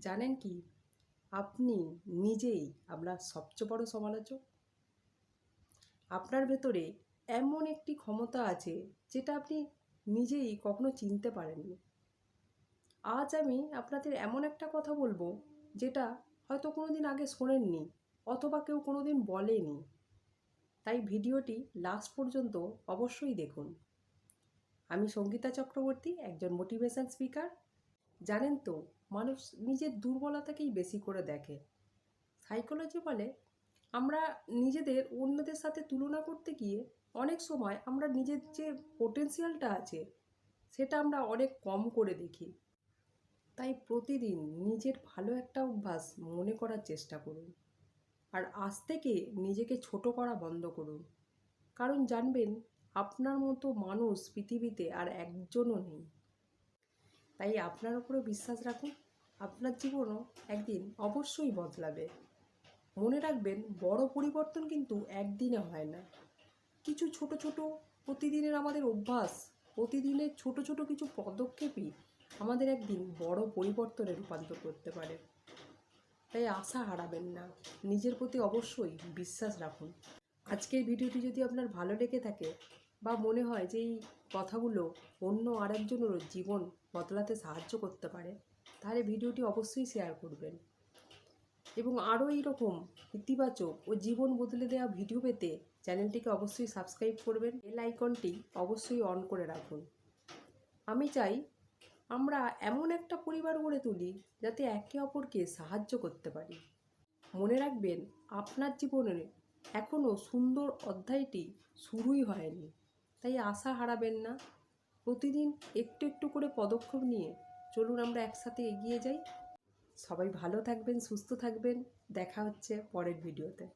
জানেন কি, আপনি নিজেই আপনার সবচেয়ে বড় সমালোচক। আপনার ভেতরে এমন একটি ক্ষমতা আছে যেটা আপনি নিজেই কখনো চিনতে পারেননি। আজ আমি আপনাদের এমন একটা কথা বলবো যেটা হয়তো কোনোদিন আগে শোনেননি অথবা কেউ কোনোদিন বলেনি। তাই ভিডিওটি লাস্ট পর্যন্ত অবশ্যই দেখুন। আমি সঙ্গীতা চক্রবর্তী, একজন মোটিভেশন স্পিকার। জানেন তো, মানুষ নিজের দুর্বলতাকেই বেশি করে দেখে। সাইকোলজি বলে আমরা নিজেদের অন্যদের সাথে তুলনা করতে গিয়ে অনেক সময় আমরা নিজের যে পোটেনশিয়ালটা আছে সেটা আমরা অনেক কম করে দেখি। তাই প্রতিদিন নিজের ভালো একটা অভ্যাস মনে করার চেষ্টা করুন, আর আজ থেকে নিজেকে ছোট করা বন্ধ করুন। কারণ জানবেন, আপনার মতো মানুষ পৃথিবীতে আর একজনও নেই। তাই আপনার উপরে বিশ্বাস রাখুন, আপনার জীবনও একদিন অবশ্যই বদলাবে। মনে রাখবেন, বড় পরিবর্তন কিন্তু একদিনে হয় না। কিছু ছোট ছোট প্রতিদিনের আমাদের অভ্যাস, প্রতিদিনের ছোট ছোট কিছু পদক্ষেপই আমাদের একদিন বড় পরিবর্তনে রূপান্তর করতে পারে। তাই আশা হারাবেন না, নিজের প্রতি অবশ্যই বিশ্বাস রাখুন। আজকের ভিডিওটি যদি আপনার ভালো লেগে থাকে বা মনে হয় যে এই কথাগুলো অন্য আরেকজনেরও জীবন বদলাতে সাহায্য করতে পারে, তাহলে ভিডিওটি অবশ্যই শেয়ার করবেন। এবং আরও এইরকম ইতিবাচক ও জীবন বদলে দেওয়া ভিডিও পেতে চ্যানেলটিকে অবশ্যই সাবস্ক্রাইব করবেন। বেল আইকনটি অবশ্যই অন করে রাখুন। আমি চাই আমরা এমন একটা পরিবার গড়ে তুলি যাতে একে অপরকে সাহায্য করতে পারি। মনে রাখবেন, আপনার জীবনের এখনও সুন্দর অধ্যায়টি শুরুই হয়নি। তাই আশা হারাবেন না। প্রতিদিন একটু একটু করে পদক্ষেপ নিয়ে চলুন আমরা একসাথে এগিয়ে যাই। সবাই ভালো থাকবেন, সুস্থ থাকবেন। দেখা হচ্ছে পরের ভিডিওতে।